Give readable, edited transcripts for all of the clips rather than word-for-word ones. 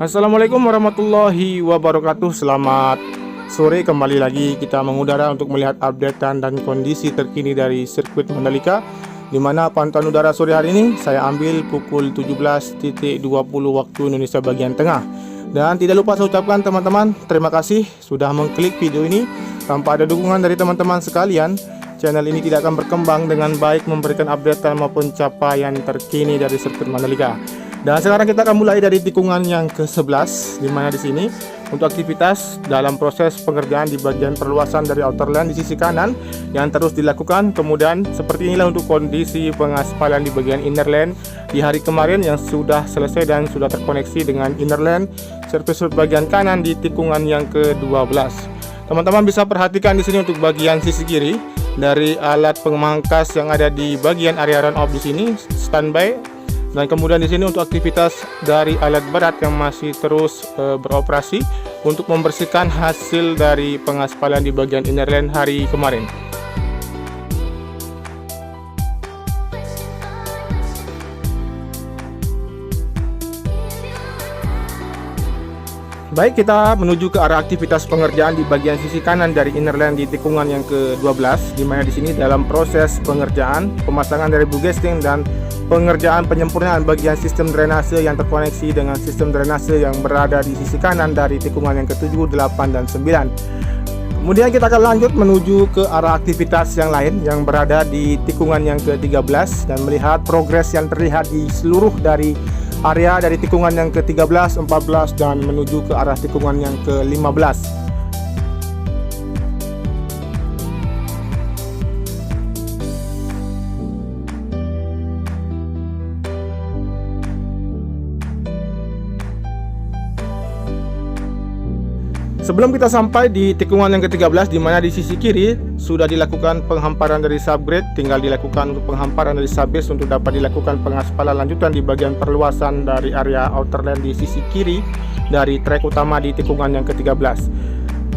Assalamualaikum warahmatullahi wabarakatuh. Selamat sore, kembali lagi kita mengudara untuk melihat updatean dan kondisi terkini dari sirkuit Mandalika, di mana pantauan udara sore hari ini saya ambil pukul 17.20 waktu Indonesia bagian tengah. Dan tidak lupa saya ucapkan teman-teman, terima kasih sudah mengklik video ini. Tanpa ada dukungan dari teman-teman sekalian, channel ini tidak akan berkembang dengan baik, memberikan updatean maupun capaian terkini dari sirkuit Mandalika. Dan sekarang kita akan mulai dari tikungan yang ke-11, di mana di sini untuk aktivitas dalam proses pengerjaan di bagian perluasan dari outer lane di sisi kanan yang terus dilakukan. Kemudian seperti inilah untuk kondisi pengaspalan di bagian inner lane di hari kemarin yang sudah selesai dan sudah terkoneksi dengan inner lane surface road bagian kanan di tikungan yang ke-12. Teman-teman bisa perhatikan di sini untuk bagian sisi kiri dari alat pemangkas yang ada di bagian area run off di sini standby. Dan kemudian di sini untuk aktivitas dari alat berat yang masih terus beroperasi untuk membersihkan hasil dari pengaspalan di bagian inner lane hari kemarin. Baik, kita menuju ke arah aktivitas pengerjaan di bagian sisi kanan dari inner lane di tikungan yang ke-12, di mana di sini dalam proses pengerjaan pemasangan dari bugesting dan pengerjaan penyempurnaan bagian sistem drainase yang terkoneksi dengan sistem drainase yang berada di sisi kanan dari tikungan yang ke-7, 8, dan 9. Kemudian kita akan lanjut menuju ke arah aktivitas yang lain yang berada di tikungan yang ke-13 dan melihat progres yang terlihat di seluruh dari area dari tikungan yang ke-13, 14, dan menuju ke arah tikungan yang ke-15. Sebelum kita sampai di tikungan yang ke-13, di mana di sisi kiri sudah dilakukan penghamparan dari subgrade, tinggal dilakukan untuk penghamparan dari subbase untuk dapat dilakukan pengaspalan lanjutan di bagian perluasan dari area outer lane di sisi kiri dari trek utama di tikungan yang ke-13.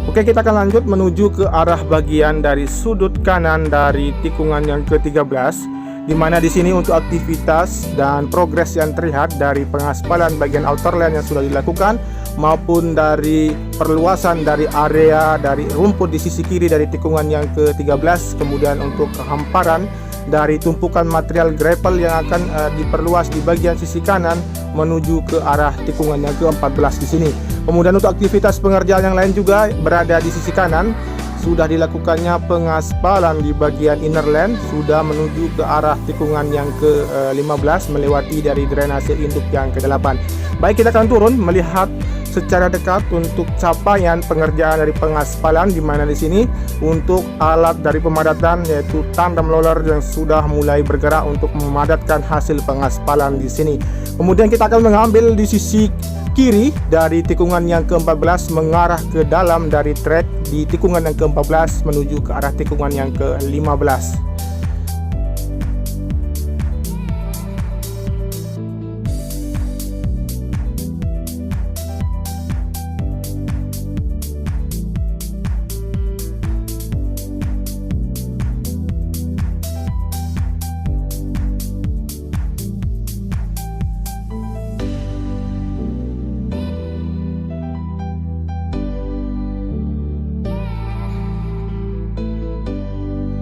Oke, kita akan lanjut menuju ke arah bagian dari sudut kanan dari tikungan yang ke-13, di mana di sini untuk aktivitas dan progres yang terlihat dari pengaspalan bagian outer lane yang sudah dilakukan maupun dari perluasan dari area dari rumput di sisi kiri dari tikungan yang ke-13, kemudian untuk hamparan dari tumpukan material gravel yang akan diperluas di bagian sisi kanan menuju ke arah tikungan yang ke-14 di sini. Kemudian untuk aktivitas pengerjaan yang lain juga berada di sisi kanan, sudah dilakukannya pengaspalan di bagian inner lane, sudah menuju ke arah tikungan yang ke-15 melewati dari drainase induk yang ke-8. Baik, kita akan turun melihat secara dekat untuk capaian pengerjaan dari pengaspalan, di mana di sini untuk alat dari pemadatan yaitu tandem roller yang sudah mulai bergerak untuk memadatkan hasil pengaspalan di sini. Kemudian kita akan mengambil di sisi kiri dari tikungan yang ke-14 mengarah ke dalam dari trek di tikungan yang ke-14 menuju ke arah tikungan yang ke-15.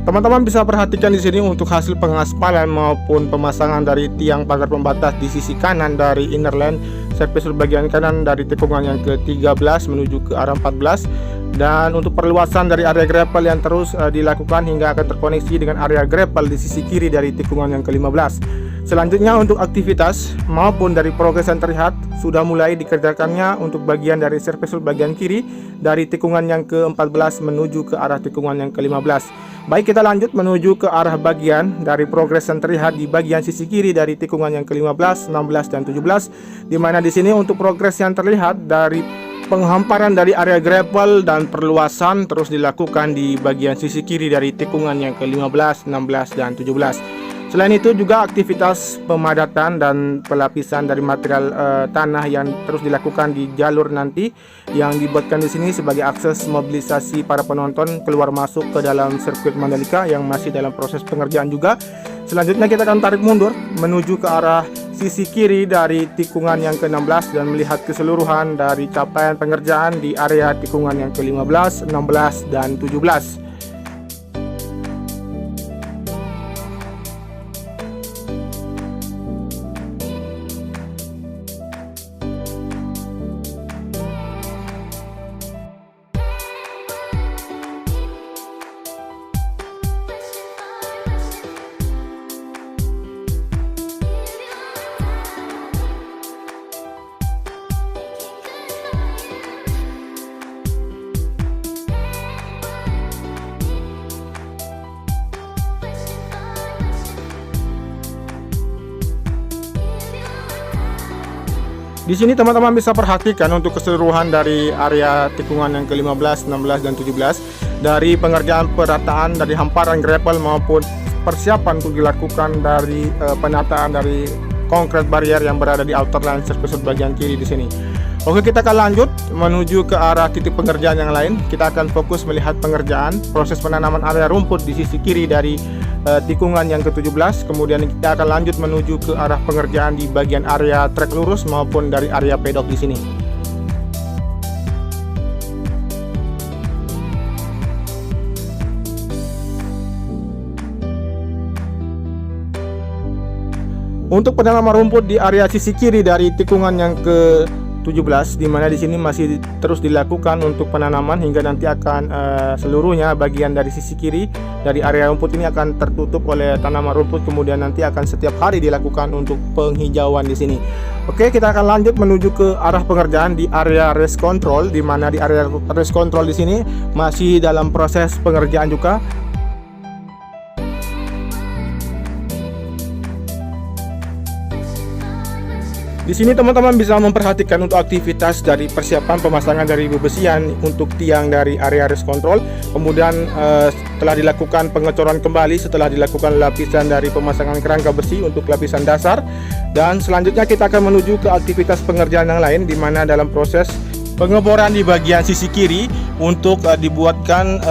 Teman-teman bisa perhatikan di sini untuk hasil pengaspalan maupun pemasangan dari tiang pagar pembatas di sisi kanan dari inner lane surface bagian kanan dari tikungan yang ke-13 menuju ke arah 14, dan untuk perluasan dari area gravel yang terus dilakukan hingga akan terkoneksi dengan area gravel di sisi kiri dari tikungan yang ke-15. Selanjutnya untuk aktivitas maupun dari progres yang terlihat sudah mulai dikerjakannya untuk bagian dari surface bagian kiri dari tikungan yang ke-14 menuju ke arah tikungan yang ke-15. Baik, kita lanjut menuju ke arah bagian dari progres yang terlihat di bagian sisi kiri dari tikungan yang ke-15, 16, dan 17, di mana di sini untuk progres yang terlihat dari penghamparan dari area gravel dan perluasan terus dilakukan di bagian sisi kiri dari tikungan yang ke-15, 16, dan 17. Selain itu juga aktivitas pemadatan dan pelapisan dari material tanah yang terus dilakukan di jalur nanti yang dibuatkan di sini sebagai akses mobilisasi para penonton keluar masuk ke dalam sirkuit Mandalika yang masih dalam proses pengerjaan juga. Selanjutnya kita akan tarik mundur menuju ke arah sisi kiri dari tikungan yang ke-16 dan melihat keseluruhan dari capaian pengerjaan di area tikungan yang ke-15, 16, dan 17. Di sini teman-teman bisa perhatikan untuk keseluruhan dari area tikungan yang ke-15, 16, dan 17 dari pengerjaan perataan dari hamparan gravel maupun persiapan untuk dilakukan dari penataan dari concrete barrier yang berada di outer line circuit bagian kiri di sini. Oke, kita akan lanjut menuju ke arah titik pengerjaan yang lain. Kita akan fokus melihat pengerjaan proses penanaman area rumput di sisi kiri dari tikungan yang ke-17. Kemudian kita akan lanjut menuju ke arah pengerjaan di bagian area trek lurus maupun dari area pedok di sini. Untuk penanaman rumput di area sisi kiri dari tikungan yang ke-17, di mana di sini masih terus dilakukan untuk penanaman hingga nanti akan seluruhnya bagian dari sisi kiri dari area rumput ini akan tertutup oleh tanaman rumput, kemudian nanti akan setiap hari dilakukan untuk penghijauan di sini. Oke, kita akan lanjut menuju ke arah pengerjaan di area race control, di mana di area race control di sini masih dalam proses pengerjaan juga. Di sini teman-teman bisa memperhatikan untuk aktivitas dari persiapan pemasangan dari bebesian untuk tiang dari area race control. Kemudian telah dilakukan pengecoran kembali setelah dilakukan lapisan dari pemasangan kerangka besi untuk lapisan dasar. Dan selanjutnya kita akan menuju ke aktivitas pengerjaan yang lain, di mana dalam proses pengeboran di bagian sisi kiri untuk dibuatkan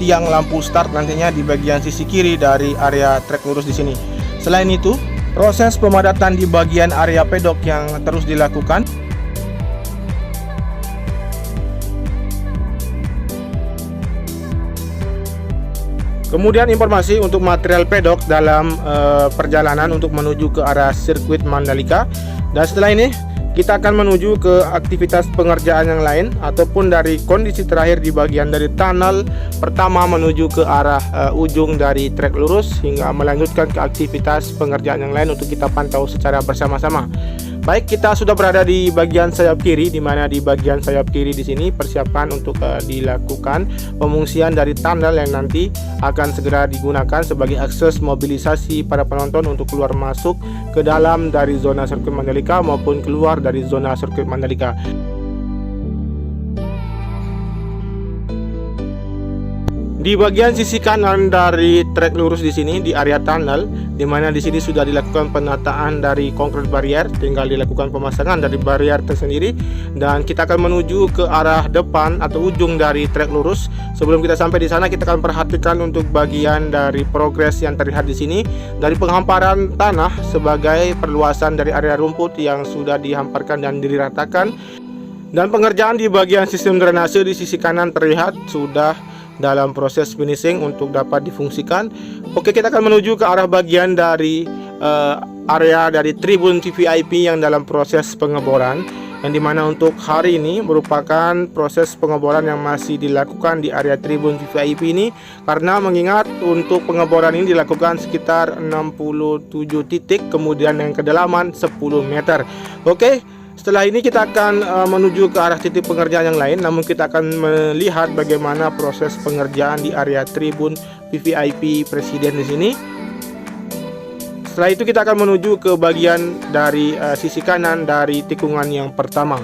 tiang lampu start nantinya di bagian sisi kiri dari area trek lurus di sini. Selain itu, proses pemadatan di bagian area pedok yang terus dilakukan. Kemudian informasi untuk material pedok dalam perjalanan untuk menuju ke arah sirkuit Mandalika. Dan setelah ini kita akan menuju ke aktivitas pengerjaan yang lain ataupun dari kondisi terakhir di bagian dari tunnel pertama menuju ke arah ujung dari trek lurus hingga melanjutkan ke aktivitas pengerjaan yang lain untuk kita pantau secara bersama-sama. Baik, kita sudah berada di bagian sayap kiri, di mana di bagian sayap kiri di sini persiapan untuk dilakukan pengungsian dari tunnel yang nanti akan segera digunakan sebagai akses mobilisasi para penonton untuk keluar masuk ke dalam dari zona sirkuit Mandalika maupun keluar dari zona sirkuit Mandalika. Di bagian sisi kanan dari trek lurus di sini di area tunnel, di mana di sini sudah dilakukan penataan dari concrete barrier, tinggal dilakukan pemasangan dari barrier tersendiri dan kita akan menuju ke arah depan atau ujung dari trek lurus. Sebelum kita sampai di sana, kita akan perhatikan untuk bagian dari progres yang terlihat di sini dari penghamparan tanah sebagai perluasan dari area rumput yang sudah dihamparkan dan diratakan, dan pengerjaan di bagian sistem drainase di sisi kanan terlihat sudah dalam proses finishing untuk dapat difungsikan. Oke, kita akan menuju ke arah bagian dari area dari tribun VVIP yang dalam proses pengeboran, yang dimana untuk hari ini merupakan proses pengeboran yang masih dilakukan di area tribun VVIP ini, karena mengingat untuk pengeboran ini dilakukan sekitar 67 titik, kemudian yang kedalaman 10 meter. Oke, setelah ini kita akan menuju ke arah titik pengerjaan yang lain, namun kita akan melihat bagaimana proses pengerjaan di area tribun VVIP Presiden di sini. Setelah itu kita akan menuju ke bagian dari sisi kanan dari tikungan yang pertama.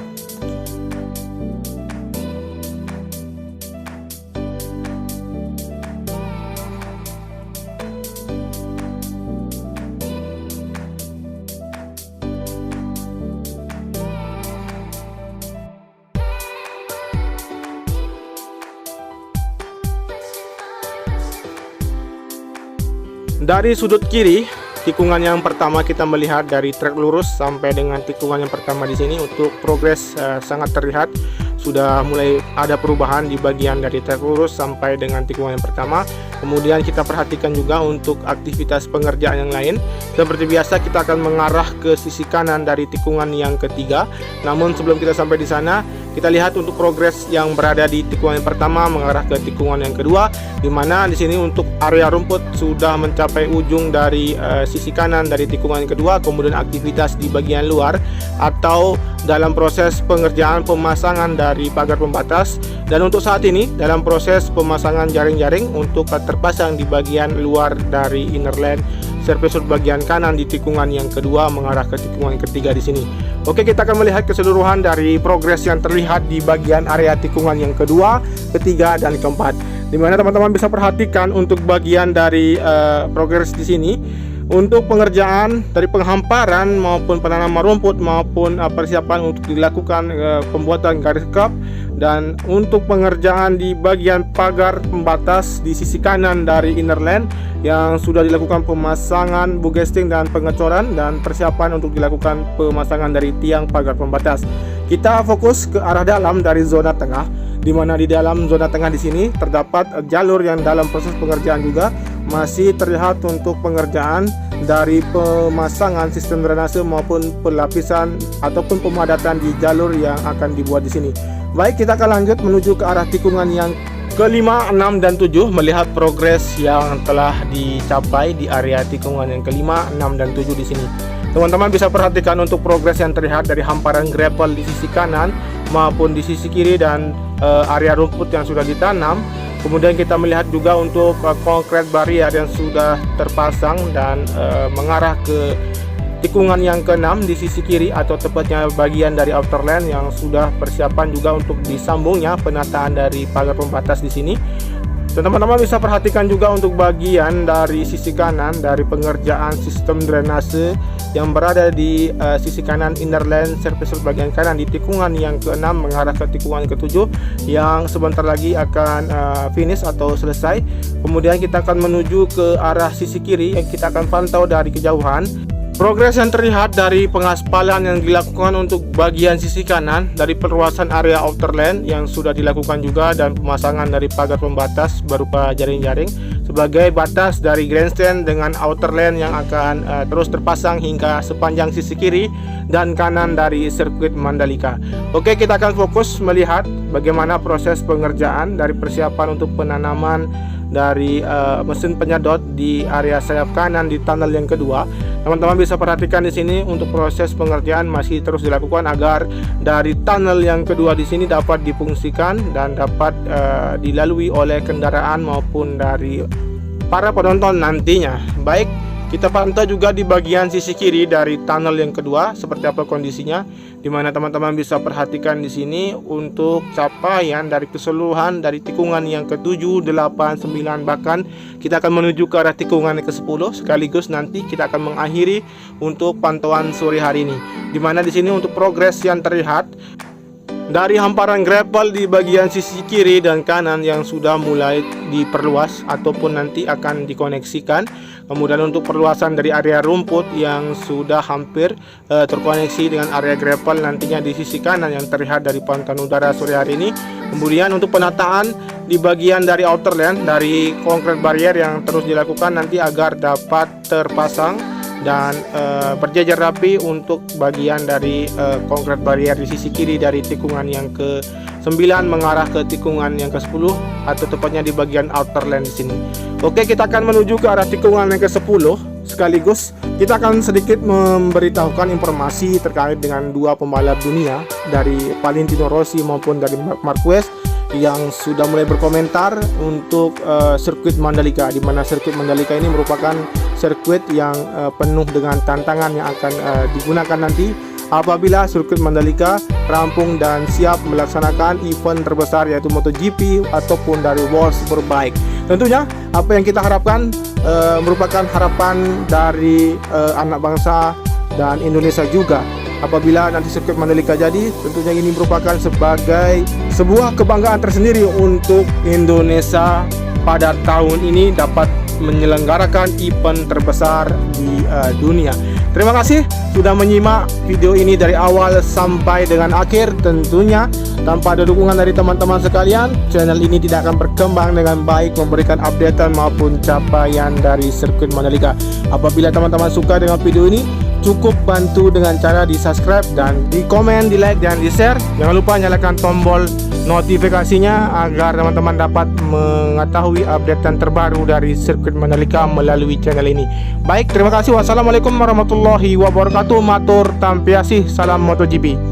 Dari sudut kiri tikungan yang pertama kita melihat dari trek lurus sampai dengan tikungan yang pertama di sini. Untuk progres sangat terlihat sudah mulai ada perubahan di bagian dari trek lurus sampai dengan tikungan yang pertama. Kemudian kita perhatikan juga untuk aktivitas pengerjaan yang lain. Seperti biasa kita akan mengarah ke sisi kanan dari tikungan yang ketiga. Namun sebelum kita sampai di sana, kita lihat untuk progres yang berada di tikungan yang pertama mengarah ke tikungan yang kedua, di mana di sini untuk area rumput sudah mencapai ujung dari sisi kanan dari tikungan yang kedua. Kemudian aktivitas di bagian luar atau dalam proses pengerjaan pemasangan dari pagar pembatas, dan untuk saat ini dalam proses pemasangan jaring-jaring untuk terpasang di bagian luar dari inner lane service road bagian kanan di tikungan yang kedua mengarah ke tikungan yang ketiga di sini. Oke, kita akan melihat keseluruhan dari progres yang terlihat di bagian area tikungan yang kedua, ketiga, dan keempat. Dimana teman-teman bisa perhatikan untuk bagian dari progres di sini. Untuk pengerjaan dari penghamparan maupun penanaman rumput maupun persiapan untuk dilakukan pembuatan garis kerap, dan untuk pengerjaan di bagian pagar pembatas di sisi kanan dari inner lane yang sudah dilakukan pemasangan bugesting dan pengecoran, dan persiapan untuk dilakukan pemasangan dari tiang pagar pembatas. Kita fokus ke arah dalam dari zona tengah, di mana di dalam zona tengah di sini terdapat jalur yang dalam proses pengerjaan juga masih terlihat untuk pengerjaan dari pemasangan sistem drainase maupun pelapisan ataupun pemadatan di jalur yang akan dibuat di sini. Baik, kita akan lanjut menuju ke arah tikungan yang kelima, 6, dan 7, melihat progres yang telah dicapai di area tikungan yang kelima, 6, dan 7 di sini. Teman-teman bisa perhatikan untuk progres yang terlihat dari hamparan gravel di sisi kanan maupun di sisi kiri dan area rumput yang sudah ditanam. Kemudian kita melihat juga untuk concrete barrier yang sudah terpasang dan mengarah ke tikungan yang ke-6 di sisi kiri, atau tepatnya bagian dari outer lane yang sudah persiapan juga untuk disambungnya penataan dari pagar pembatas di sini. Dan teman-teman bisa perhatikan juga untuk bagian dari sisi kanan dari pengerjaan sistem drainase yang berada di sisi kanan inner lane service road bagian kanan di tikungan yang ke-6 mengarah ke tikungan ke-7 yang sebentar lagi akan finish atau selesai. Kemudian kita akan menuju ke arah sisi kiri yang kita akan pantau dari kejauhan. Progres yang terlihat dari pengaspalan yang dilakukan untuk bagian sisi kanan dari perluasan area outer lane yang sudah dilakukan juga, dan pemasangan dari pagar pembatas berupa jaring-jaring sebagai batas dari grandstand dengan outer lane yang akan terus terpasang hingga sepanjang sisi kiri dan kanan dari sirkuit Mandalika. Oke, kita akan fokus melihat bagaimana proses pengerjaan dari persiapan untuk penanaman dari mesin penyedot di area sayap kanan di tunnel yang kedua. Teman-teman bisa perhatikan di sini untuk proses pengerjaan masih terus dilakukan agar dari tunnel yang kedua di sini dapat difungsikan dan dapat dilalui oleh kendaraan maupun dari para penonton nantinya. Baik, kita pantau juga di bagian sisi kiri dari tunnel yang kedua seperti apa kondisinya, di mana teman-teman bisa perhatikan di sini untuk capaian dari keseluruhan dari tikungan yang ke-7, 8, 9, bahkan kita akan menuju ke arah tikungan yang ke-10, sekaligus nanti kita akan mengakhiri untuk pantauan sore hari ini, di mana di sini untuk progres yang terlihat dari hamparan gravel di bagian sisi kiri dan kanan yang sudah mulai diperluas ataupun nanti akan dikoneksikan. Kemudian untuk perluasan dari area rumput yang sudah hampir terkoneksi dengan area gravel nantinya di sisi kanan yang terlihat dari pantauan udara sore hari ini. Kemudian untuk penataan di bagian dari outer lane dari concrete barrier yang terus dilakukan nanti agar dapat terpasang dan berjajar rapi untuk bagian dari concrete barrier di sisi kiri dari tikungan yang ke-9 mengarah ke tikungan yang ke-10 atau tepatnya di bagian outer lane di sini. Oke, kita akan menuju ke arah tikungan yang ke-10. Sekaligus kita akan sedikit memberitahukan informasi terkait dengan dua pembalap dunia dari Valentino Rossi maupun dari Marc Marquez yang sudah mulai berkomentar untuk sirkuit Mandalika, di mana sirkuit Mandalika ini merupakan sirkuit yang penuh dengan tantangan yang akan digunakan nanti apabila sirkuit Mandalika rampung dan siap melaksanakan event terbesar yaitu MotoGP ataupun dari World Superbike. Tentunya apa yang kita harapkan merupakan harapan dari anak bangsa dan Indonesia juga. Apabila nanti sirkuit Mandalika jadi, tentunya ini merupakan sebagai sebuah kebanggaan tersendiri untuk Indonesia pada tahun ini dapat menyelenggarakan event terbesar di dunia. Terima kasih sudah menyimak video ini dari awal sampai dengan akhir. Tentunya tanpa ada dukungan dari teman-teman sekalian, channel ini tidak akan berkembang dengan baik, memberikan updatean maupun capaian dari sirkuit Mandalika. Apabila teman-teman suka dengan video ini, cukup bantu dengan cara di subscribe dan di komen, di like dan di share. Jangan lupa nyalakan tombol notifikasinya agar teman-teman dapat mengetahui updatean terbaru dari sirkuit Mandalika melalui channel ini. Baik, terima kasih. Wassalamualaikum warahmatullahi wabarakatuh. Matur tampiasih. Salam MotoGP.